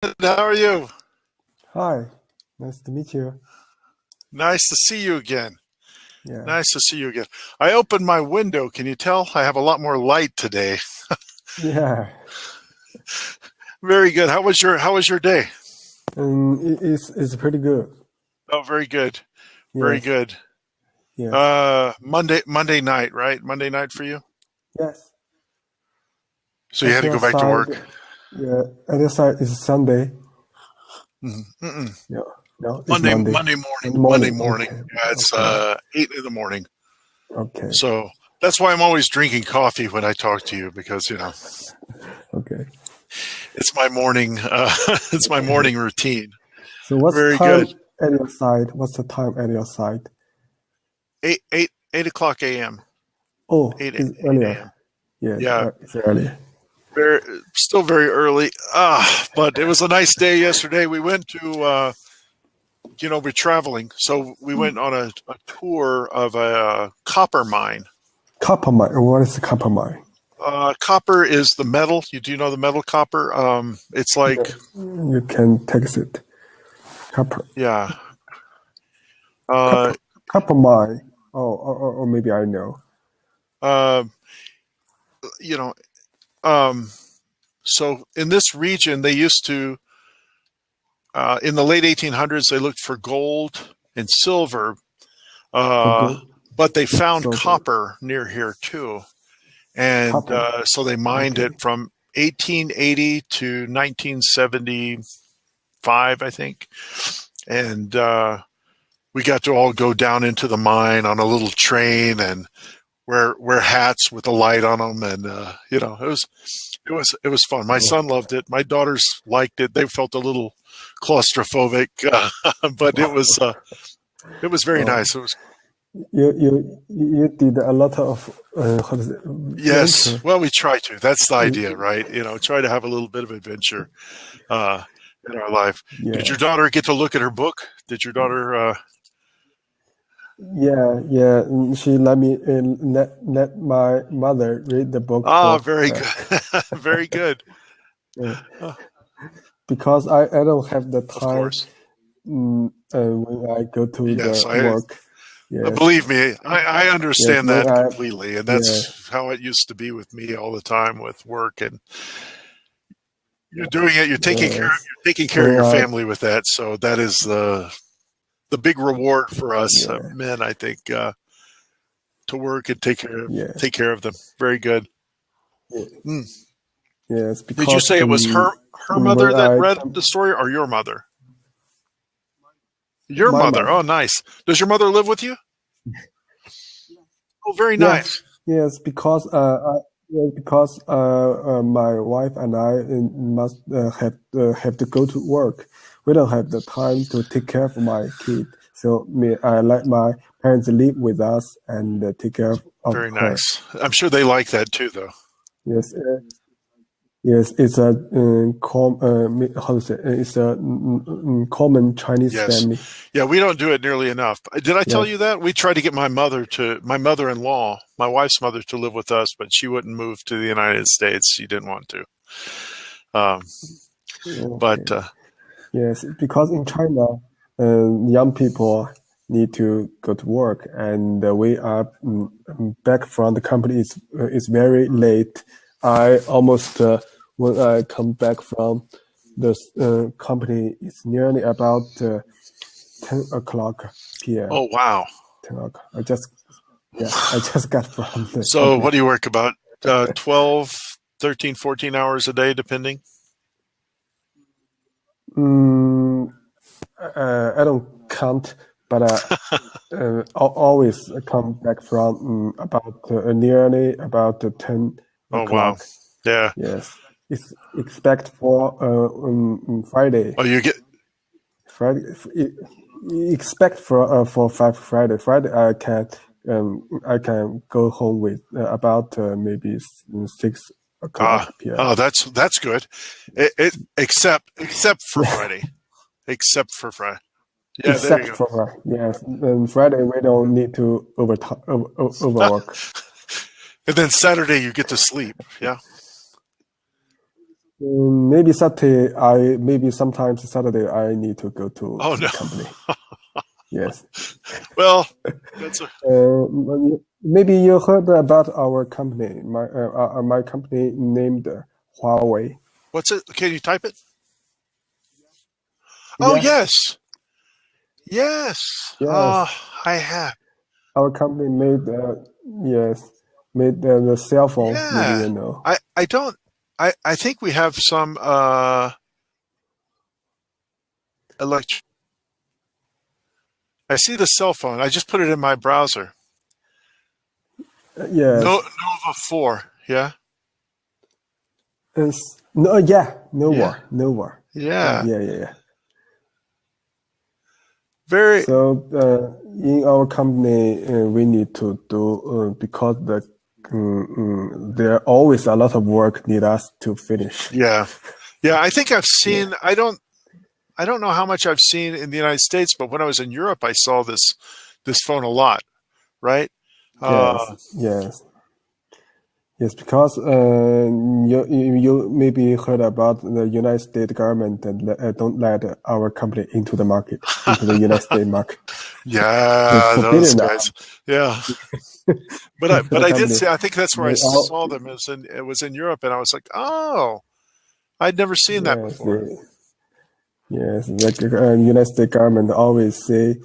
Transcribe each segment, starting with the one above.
How are you? Hi, nice to meet you. Nice to see you again. Yeah, Nice to see you again. I opened my window. Can you tell? I have a lot more light today. yeah, Very good. How was your day? and it's pretty good. Oh, very good. Very Yes, good. yes, Monday night, right? Monday night for you? yes. So you At had to your go back to side, work? yeah, at your side is Sunday. Mm-mm. No, no, it's Monday Monday. Monday morning. Monday Morning. morning. Okay, Yeah, it's okay, 8 in the morning. okay, So that's why I'm always drinking coffee when I talk to you because, okay, it's my morning it's my okay. morning routine. So what's Very good. time at your side? What's the time at your side? 8 o'clock a.m. Oh, 8 it's 8 a.m. earlier. Yes, Yeah, it's early. very, still very early. But it was a nice day yesterday. We went to, we're traveling, so we went on a tour of a copper mine. Copper mine. What is the copper mine? Copper is the metal. You do know the metal copper? It's like, Yeah, you can text it. Copper. yeah, uh, Copper, copper mine. Oh, or maybe I know. uh, you know, um, so in this region, they used to, in the late 1800s, they looked for gold and silver, For uh, gold, but they found silver, copper near here too. And copper. so they mined it Okay, from 1880 to 1975, I think. And we got to all go down into the mine on a little train and wear hats with a light on them, and it was fun. My oh, son loved it. My daughters liked it. They felt a little claustrophobic, but it was very oh. nice. It was. You did a lot of how does it, Yes. venture. Well, we try to. That's the idea, Y- right? Try to have a little bit of adventure uh, in our life. Did your Yeah, daughter get to look at her book? Did your daughter? yeah, yeah. She let me let my mother read the book for Very her. good. Very good. Yeah, Uh, because I don't have the of time course. when I go to Yes. the work. Yes, Believe me, I yes. understand When that I completely, and yeah that's how it used to be with me all the time with work. And you're doing it. You're taking care. yes You're taking care of when your I family with that. So that is the big reward for us yeah men, I think, to work and yeah. take care of them. Very good. Yeah. Mm. Yes, Did you because say it was her when mother that I read the come, story, or your mother? Your my mother. Oh, mother. nice. Does your mother live with you? Oh, very Yes, nice. yes, because my wife and I must have to go to work. We don't have the time to take care of my kid, so I let my parents live with us and take care of Very her. nice. I'm sure they like that too, though. Yes, yes, it's a how to say it's a common Chinese Yes. family. Yeah, we don't do it nearly enough. Did I tell Yes. you that? We tried to get my mother-in-law, my wife's mother, to live with us, but she wouldn't move to the United States. She didn't want to. Um, but Okay. Yes, because in China, young people need to go to work, and we are back from the company is very late. I almost when I come back from the company, it's nearly about 10 o'clock p.m. oh wow. 10 o'clock. I just got from the So what company. do you work about 12, 13, 14 hours a day, depending? Mm, I don't count, but always come back from about nearly about 10 Oh wow. o'clock. Yeah. Yes, it's expect for Friday. Oh, you get. Friday expect for Friday. Friday I can go home with about maybe 6 o'clock p.m. Oh, that's good. Except for Friday. Except for Friday. Yeah, there Except you for yes, and Friday we don't need to go. overwork. And then Saturday you get to sleep. Yeah. Maybe Saturday. Maybe sometimes Saturday I need to go Oh to no. the company. Yes. Well, that's a Maybe you heard about our company. My company named Huawei. what's it? Can you type it? Oh Yes. yes, yes. Yes. I have. Our company made yes made the cell phone. Maybe Yeah. you know. I don't. I think we have some elect. I see the cell phone. I just put it in my browser. No, Yes. Nova 4. Yeah. No. Yeah. No Yeah. war. No war. Yeah. Yeah. Very. So in our company, we need to do because there are always a lot of work need us to finish. Yeah. Yeah. I think I've Yeah. seen. I don't know how much I've seen in the United States, but when I was in Europe, I saw this phone a lot. Right. Yes. Yes. Yes. Because you maybe heard about the United States government and don't let our company into the market, into the United States market. They Yeah. Those forbidden guys. Yeah. for But the I did company. see. I think that's where I They all saw them. It was in Europe, and I was like, oh, I'd never seen that yes. before. Yes, the United States government always say,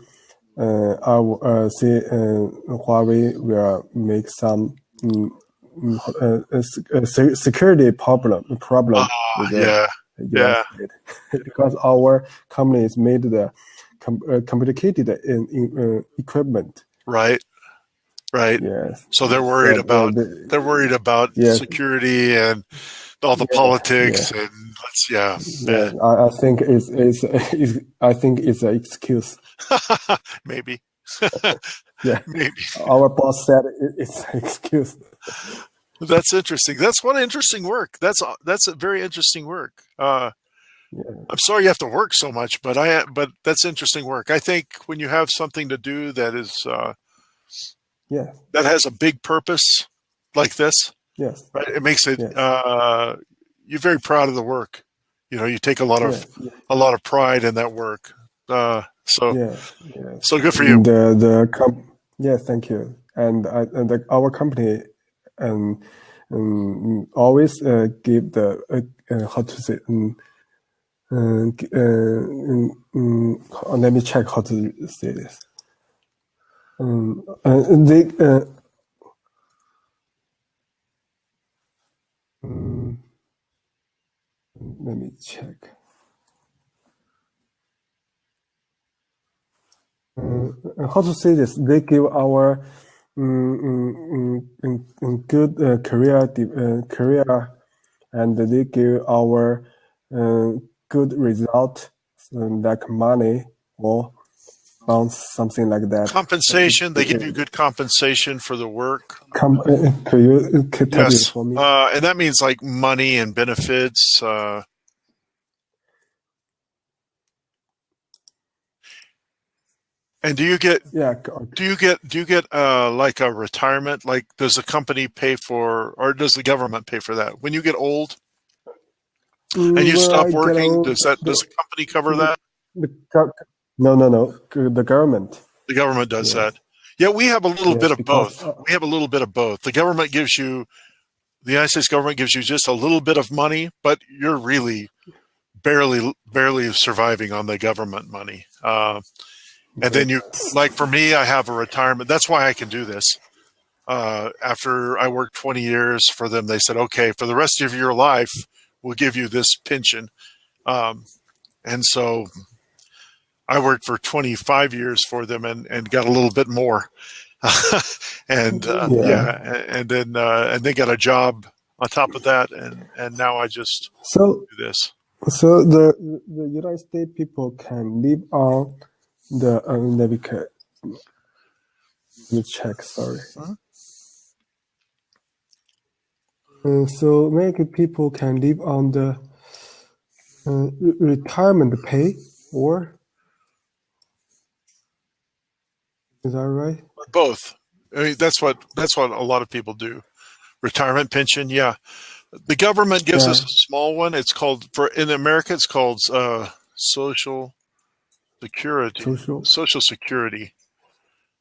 Huawei will make some security problem with the Yeah. United Yeah. States because our company is made the complicated equipment. Right. Right. Yes, So they're worried so about they're worried about yes, security and all the yes, politics yes. and let's yeah. Yeah, I think is I think it's an excuse. Maybe. Yeah, Maybe. our boss said it's an excuse. That's interesting. That's one interesting work. That's a very interesting work. Yeah, I'm sorry you have to work so much, but that's interesting work. I think when you have something to do that is yeah, that has a big purpose like this, yes, right? It makes it yes, you're very proud of the work. You know, you take yes, a lot of pride in that work. So yes, yes. so good for you. Yeah, thank you. Our company um, always give the how to say let me check how to say this. They let me check. How to say this? They give our good career, and they give our good result, like money or something like that. Compensation, they give you good compensation for the work. Can you type it Yes. for me? And that means like money and benefits. And Yeah. do you get like a retirement? Like does the company pay for or does the government pay for that? When you get old and you When stop I get working, old, does the company cover the, that? the no, the government. The government does that. Yes, Yeah, we have a little bit yes, of because both. We have a little bit of both. The United States government gives you just a little bit of money, but you're really barely surviving on the government money. And then like for me, I have a retirement. That's why I can do this. After I worked 20 years for them, they said, okay, for the rest of your life, we'll give you this pension. Um, and so I worked for 25 years for them and got a little bit more. And yeah. yeah, and then got a job on top of that, and now I just So do this. so the United States people can live on the let me check. Sorry. Mhm. So many people can live on the retirement pay, or is that right? Both. I mean, that's what a lot of people do. Retirement pension, yeah. The government gives Yeah. us a small one. It's called in America. It's called Social Security. Social Social Security.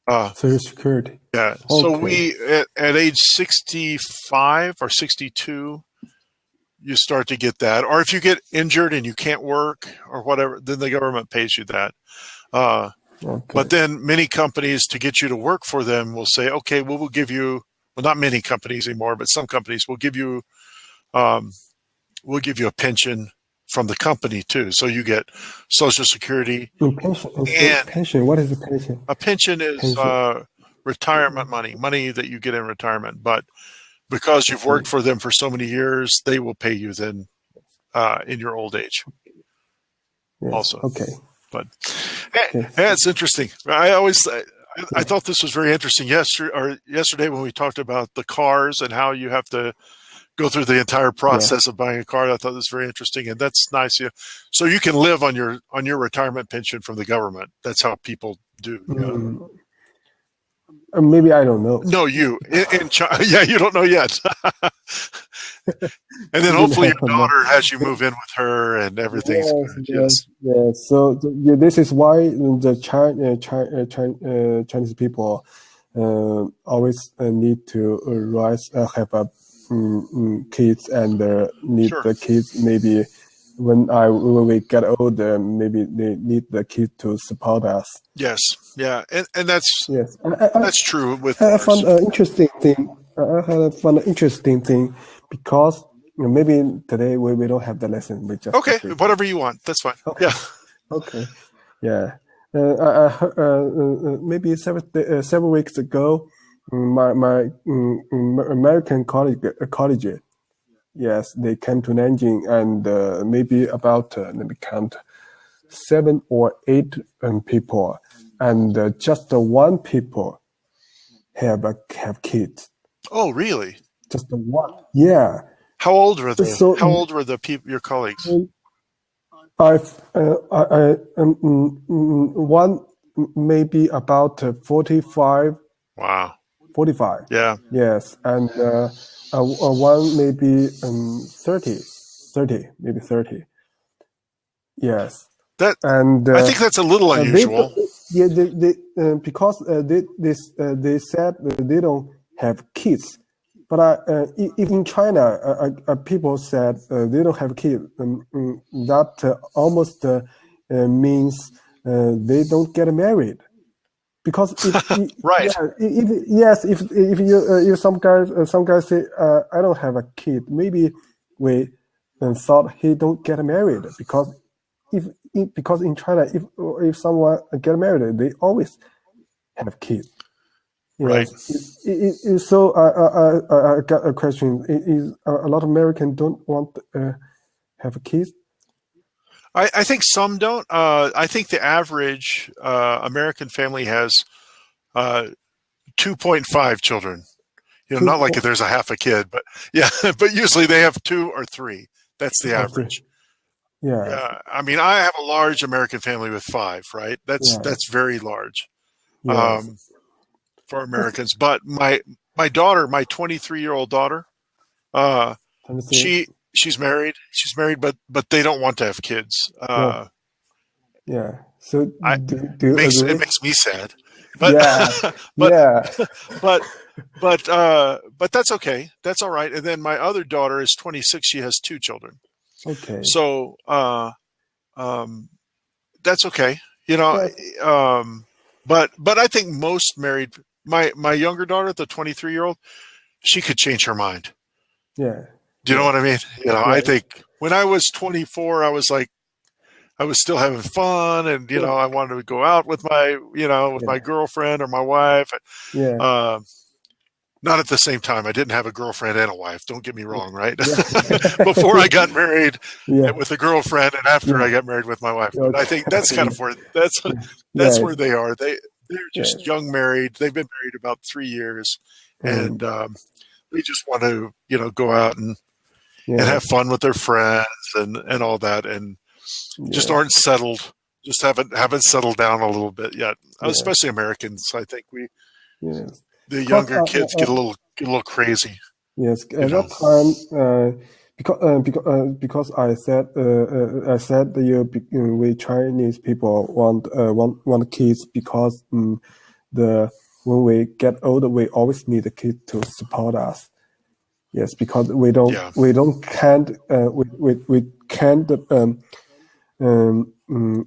Uh, Social Security. yeah. So Okay. we at age 65 or 62, you start to get that. Or if you get injured and you can't work or whatever, then the government pays you that. Uh, Okay. But then many companies, to get you to work for them, will say, okay, we'll give you, well, not many companies anymore, but some companies will give you, um, we'll give you a pension from the company too. So you get Social Security Pension. and Pension. What is a pension? a pension is Pension. retirement money that you get in retirement. But because you've worked for them for so many years, they will pay you then in your old age. Yes. Also. Okay. But yeah, it's interesting. I thought this was very interesting yesterday when we talked about the cars and how you have to go through the entire process of buying a car. I thought this was very interesting, and that's nice. Yeah. So you can live on your retirement pension from the government. That's how people do. Maybe I don't know. No, you in China. Yeah, you don't know yet. And then hopefully your daughter has you move in with her and everything's good. Yes. So this is why the Chinese people always need to have kids and need the kids. Maybe when we get older, maybe they need the kids to support us. Yes. Yeah. And that's that's true with I found an interesting thing. I found an interesting thing because maybe today we don't have the lesson. We just whatever you want. That's fine. Okay. Yeah. Okay. Yeah. I heard, maybe several weeks ago, my American college, yes, they came to Nanjing, and maybe about let me count, 7 or 8 people, and just one people have kids. Oh, really? Just one. Yeah. How old were they? How old were the people, your colleagues? One maybe about 45. Wow. 45. Yeah. Yes, and one maybe 30, maybe 30. Yes. And I think that's a little unusual. Because they said they don't have kids. But if in China, people said they don't have kids, that almost means they don't get married. Because right. If some guys say I don't have a kid, maybe we thought he don't get married because in China if someone get married they always have kids. Right. So I got a question: is a lot of Americans don't want have kids? I think some don't. I think the average American family has 2.5 children. Not like if there's a half a kid, but yeah, but usually they have 2 or 3. That's the average. Yeah. I mean, I have a large American family with 5, right? That's very large for Americans. But my daughter, my 23-year-old daughter, she's married. She's married, but they don't want to have kids. Yeah. So it makes me sad. But but that's okay. That's all right. And then my other daughter is 26. She has 2 children. Okay. So that's okay. But I think most married. My younger daughter, the 23-year-old, she could change her mind. Yeah. Do you know what I mean? I think when I was 24, I was like, I was still having fun, and I wanted to go out with my, my girlfriend or my wife. Yeah. Not at the same time. I didn't have a girlfriend and a wife. Don't get me wrong, right? Before I got married with a girlfriend, and after I got married with my wife. But I think that's kind of where that's where they are. They're just young married. They've been married about 3 years, and they just want to go out and have fun with their friends and all that, and just aren't settled. Just haven't settled down a little bit yet. Especially Americans. I think the younger kids get a little crazy. Yes, You at know. that time, because I said that we Chinese people want kids because the when we get older, we always need a kid to support us. Yes, because Yeah. we can't um, mm,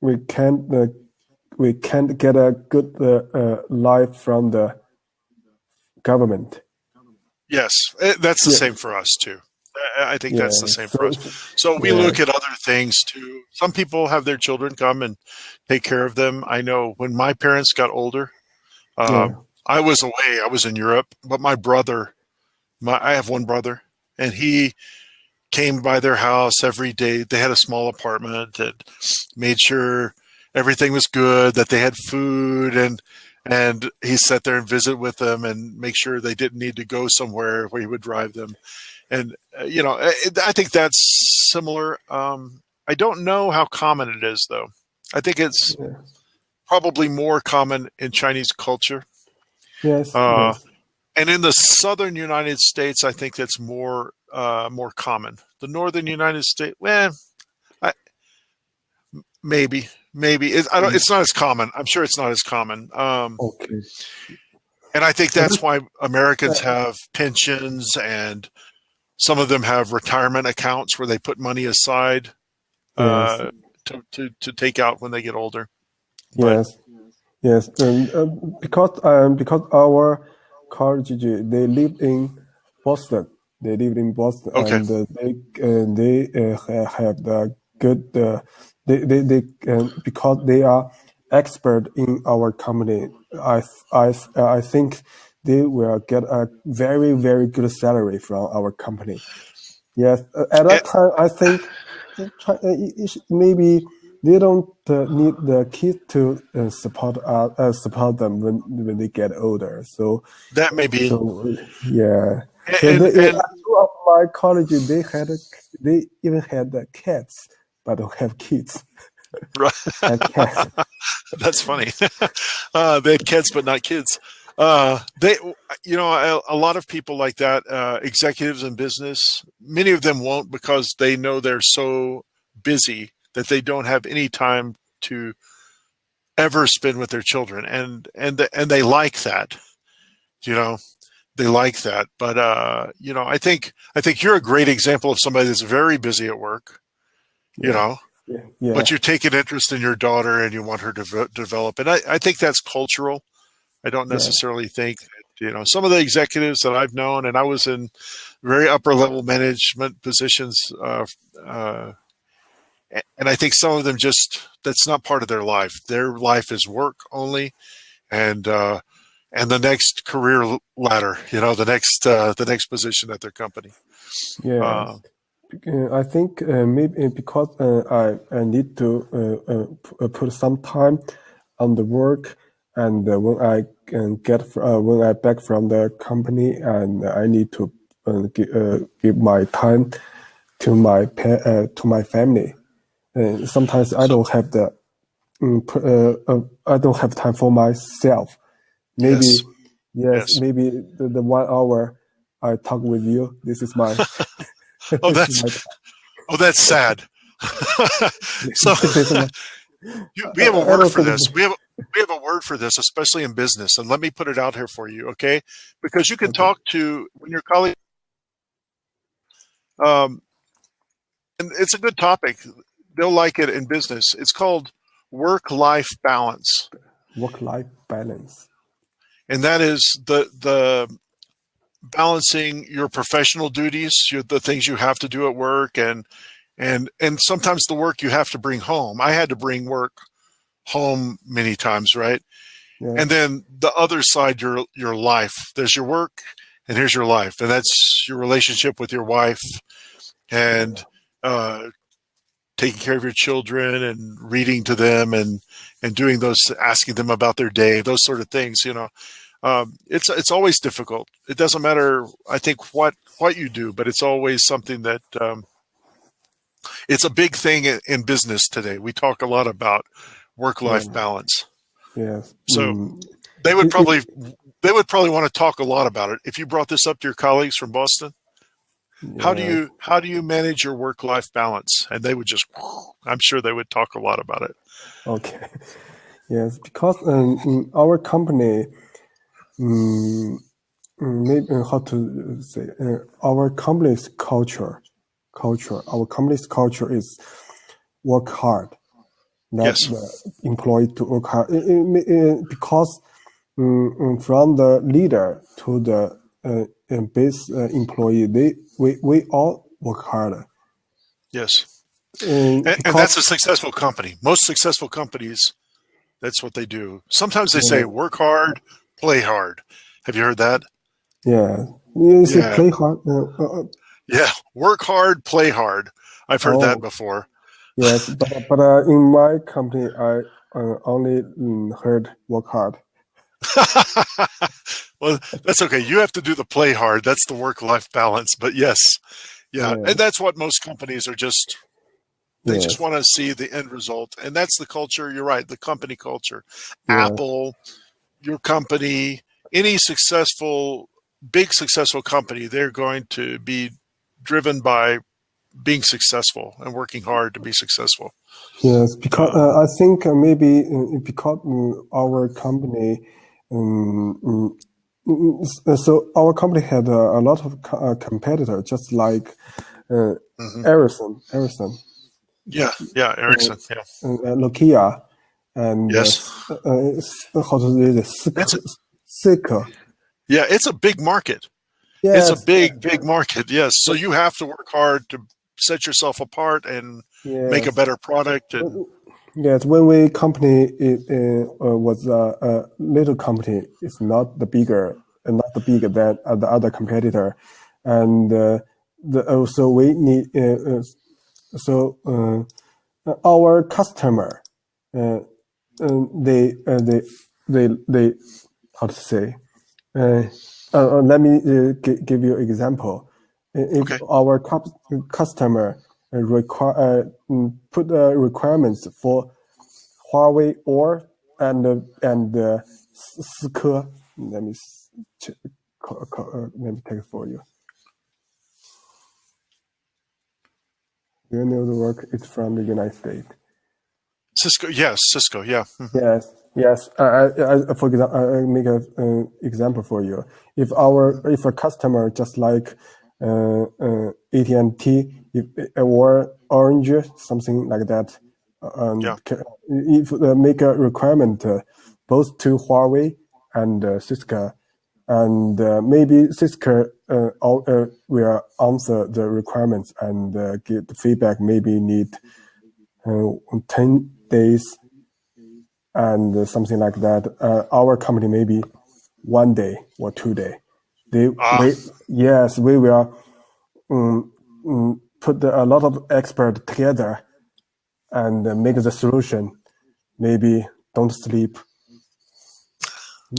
we can't we can't get a good life from the government. Yes, that's the Yeah, same for us too. I think yeah. that's the same for us. So So we yeah, look at other things too. Some people have their children come and take care of them. I know when my parents got older, yeah. I was away. I was in Europe, but my brother, I have one brother, and he came by their house every day. They had a small apartment and made sure everything was good, that they had food, and he sat there and visit with them and make sure they didn't need to go somewhere where he would drive them. And I think that's similar. I don't know how common it is though. I think it's Yeah. probably more common in Chinese culture. Yes, Uh, yes, and in the southern United States, I think that's more common. The northern United States, well, I, maybe I don't. mm, It's not as common. I'm sure it's not as common. okay. And I think But that's why Americans uh, have pensions, and some of them have retirement accounts where they put money aside yes, uh, to take out when they get older. But yes, yes. Because our college they live in Boston. They live in Boston, okay, and have the good. Because they are expert in our company. I think they will get a very very good salary from our company. Yes, at Eh, that time, I think maybe they don't need the kids to support them when they get older. that may be, Yeah. So and two of my college they even had the cats, but don't have kids. Have cats. that's funny. They had kids, but not kids. They, a lot of people like that, executives in business, many of them won't because they know they're so busy that they don't have any time to ever spend with their children, and they like that. You know, they like that. But I think you're a great example of somebody that's very busy at work. You Yeah. know, Yeah. Yeah. but you take an interest in your daughter and you want her to develop. And I think that's cultural. I don't Yeah. necessarily think that, some of the executives that I've known, and I was in very upper level management positions, uh, and I think some of them that's not part of their life. Their life is work only, and the next career ladder, the next position at their company. Uh, Yes. I think maybe because I need to put some time on the work, and when I when I back from the company, and I need to give my time to my family. Sometimes I so don't have I don't have time for myself. yes, Maybe yes, yes. maybe the 1 hour I talk with you. This is my Oh, this is that's my oh, that's sad. So this is my we have a I word don't for think this. We have a word for this, especially in business. And let me put it out here for you, okay? Because you can okay. talk to when your colleague, um, and it's a good topic. They'll like it in business. It's called work-life balance, Work-life balance. and that is the balancing your professional duties, the things you have to do at work, and sometimes the work you have to bring home. I had to bring work home many times, right? And Yes. then the other side, your life. There's your work, and here's your life, and that's your relationship with your wife, Yeah. and uh, taking care of your children, and reading to them, and doing those, asking them about their day, those sort of things. It's always difficult. It doesn't matter, I think, what you do, but it's always something that it's a big thing in business today. We talk a lot about work Yeah. life balance. Yes. So they would probably want to talk a lot about it. If you brought this up to your colleagues from Boston, how do you manage your work-life balance? And they would just, I'm sure they would talk a lot about it. Okay. Yes, because in our company, maybe how to say, our company's culture. Our company's culture is work hard. That Yes. the employee to work hard because from the leader to the base employee, we all work harder. Yes. And that's a successful company. Most successful companies, that's what they do. Sometimes they say work hard, play hard. Have you heard that? Yeah. You say play hard. Yeah. Work hard, play hard. I've heard that before. Yes, but in my company, I only heard work hard. Well, that's okay. You have to do the play hard. That's the work-life balance. But yes, yeah. And that's what most companies are just, they just want to see the end result. And that's the culture. You're right. The company culture. Apple, your company, any big successful company, they're going to be driven by being successful and working hard to be successful. Yes, because I think maybe because our company, so our company had a lot of competitors, just like Ericsson. Yeah, Ericsson. Nokia, and how to say Seiko. Yeah, it's a big market. Yes. It's a big market. Yes, so you have to work hard to set yourself apart and make a better product. And yes, when we company was a little company, it's not the bigger than the other competitor, and so we need our customer, they how to say. Let me give you an example. If our customer put requirements for Huawei and SK, let me take it for you. Do you know the work is from the United States? Cisco, yes, Cisco, yeah. Yes. For example, I make an example for you. If a customer just like AT&T or Orange, something like that, if make a requirement both to Huawei and Cisco, and maybe Cisco will answer the requirements and give the feedback. Maybe need 10 days. And something like that. Our company maybe 1 day or 2 days. We will put a lot of experts together and make the solution. Maybe don't sleep.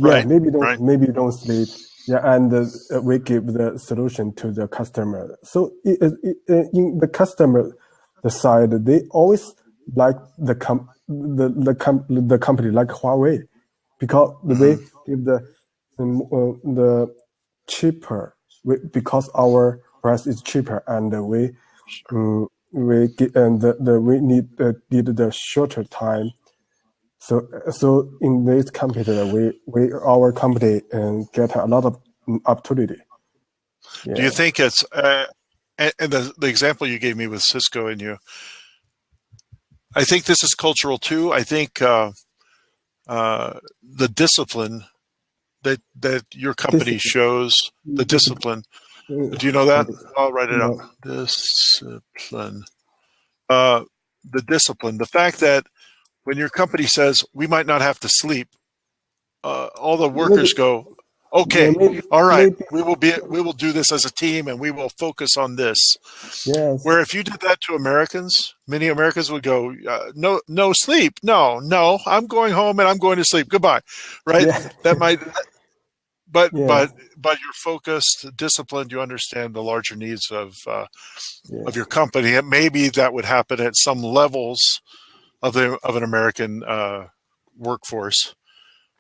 Maybe don't sleep. And we give the solution to the customer. So in the customer side, they always like the company like Huawei, because they give the cheaper, because our price is cheaper, and we need the shorter time. So in this competitor, our company get a lot of opportunity. Do you think it's and the example you gave me with Cisco and you? I think this is cultural too. I think the discipline that your company shows, the discipline. Do you know that? I'll write it out. Discipline. The discipline. The fact that when your company says we might not have to sleep, all the workers go, okay, all right, we will do this as a team, and we will focus on this. Yes. Where if you did that to Americans, many Americans would go, no sleep, no, I'm going home and I'm going to sleep. Goodbye, right? Yeah. That might, but you're focused, disciplined. You understand the larger needs of your company, and maybe that would happen at some levels of an American workforce.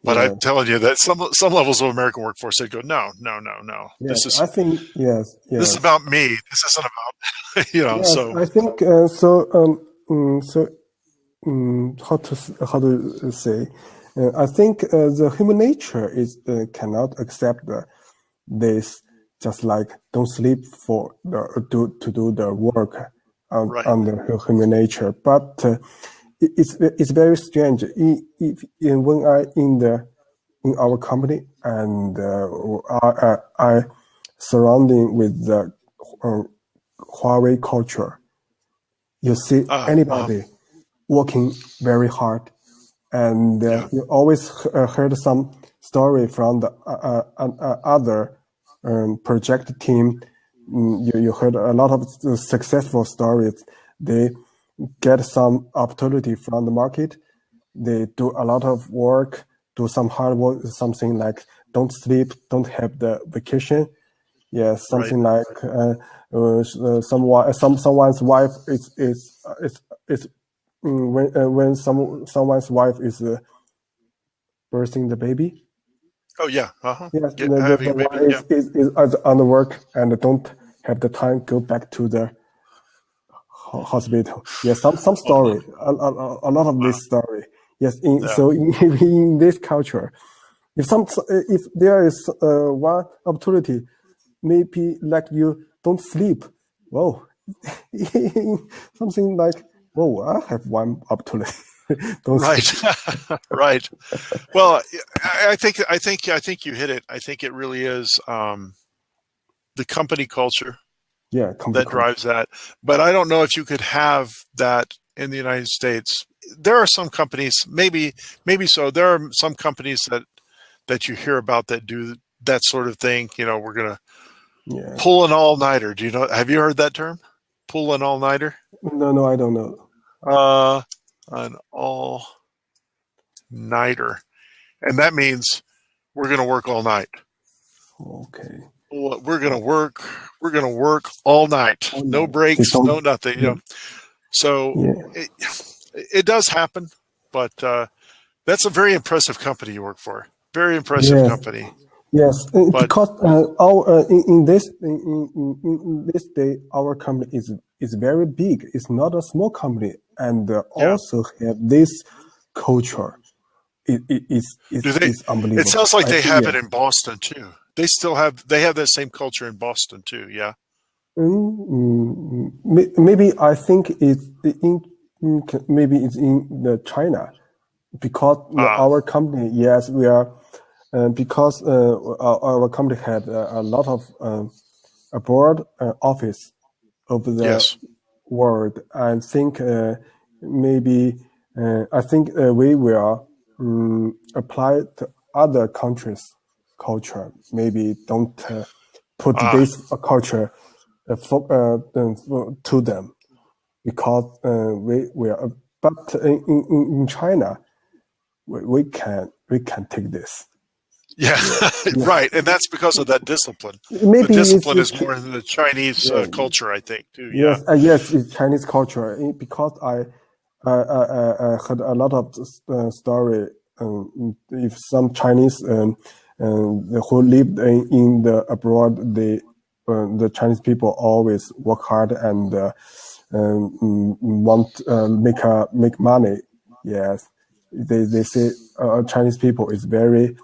But Yeah. I'm telling you that some levels of American workforce, they go, no, no, no, no. Yes, I think yes, This is yes, about me. This isn't about yes. So I think so. So how to say? I think the human nature is cannot accept this. Just like don't sleep for to do the work right, on the human nature, but it's very strange. When I in our company and I surrounding with the uh, Huawei culture, you see anybody working very hard, and yeah, you always heard some story from the other project team. You heard a lot of successful stories. They get some opportunity from the market. They do a lot of work, do some hard work, something like don't sleep, don't have the vacation. Yeah, right. something like someone's wife is when someone's wife is birthing the baby. Oh yeah, uh-huh. Yes, Having the a baby, one yeah. is on the work and don't have the time go back to the hospital. Yes, some Uh-huh. story, a lot of Wow. this story. Yes, Yeah, so in this culture, if there is one opportunity, maybe like you don't sleep. Whoa, something like whoa, I have one opportunity. Don't right, sleep. right. Well, I think you hit it. I think it really is the company culture Yeah, company that culture. drives that. But I don't know if you could have that in the United States. There are some companies, maybe so. There are some companies that you hear about that do that sort of thing. We're gonna Yeah. pull an all-nighter. Do you know? Have you heard that term? Pull an all-nighter. No, no, I don't know. Uh, an all-nighter, and that means we're gonna work all night. Okay. We're gonna work. We're gonna work all night. Oh No no, they breaks. No don't. nothing. So Yeah. it does happen, but that's a very impressive company you work for. Very impressive Yes. company. Yes. But Because our in this in this day, our company is very big. It's not a small company, and yeah, also have this culture. do they? It's It unbelievable. sounds like they have it Yeah. in Boston too. They have that same culture in Boston too. Yeah. Maybe I think it's maybe it's in the China because Ah, our company, yes, we are because our company had a lot of abroad office over the yes. world. I think maybe I think we will apply to other countries' culture. Maybe don't put Ah, this culture to them because we are. But in China, we can take this. yeah. Yeah, yeah. Right, and that's because of that discipline. The Maybe discipline is more in the Chinese yeah, culture, I think, too. Yeah. yes, it's Chinese culture. Because I heard a lot of story. If some Chinese who lived in the abroad, the Chinese people always work hard and want make money. Yes, they say Chinese people uh, is very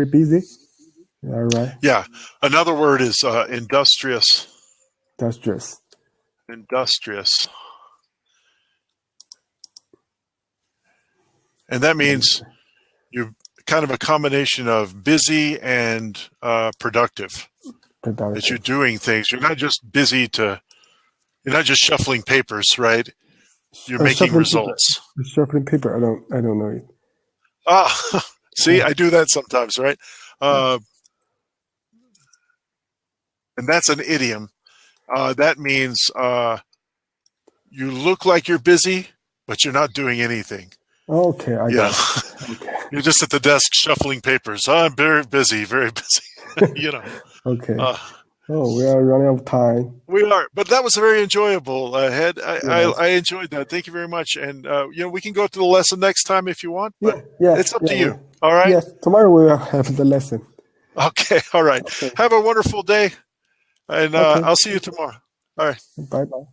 busy. All right, Yeah. Another word is industrious. that's just Industrious. And that means you're kind of a combination of busy and productive. That you're productive. doing things. You're not just shuffling papers, right? You're making Shuffling paper. results. Shuffling paper. I don't know it. Ah, see, I do that sometimes, right? Uh, and that's an idiom. That means you look like you're busy, but you're not doing anything. Okay, I Yeah, got it. Okay, you're just at the desk shuffling papers. I'm very busy, very busy. you know. okay. Uh, Oh, we are running out of time. We are, but that was very enjoyable, Head. Yes. I enjoyed that. Thank you very much. And we can go to the lesson next time if you want, but Yeah, yeah, it's up yeah. to you. All right. Yes, tomorrow we will have the lesson. Okay. All right. Okay. Have a wonderful day, and Okay. I'll see you tomorrow. All right. Bye bye.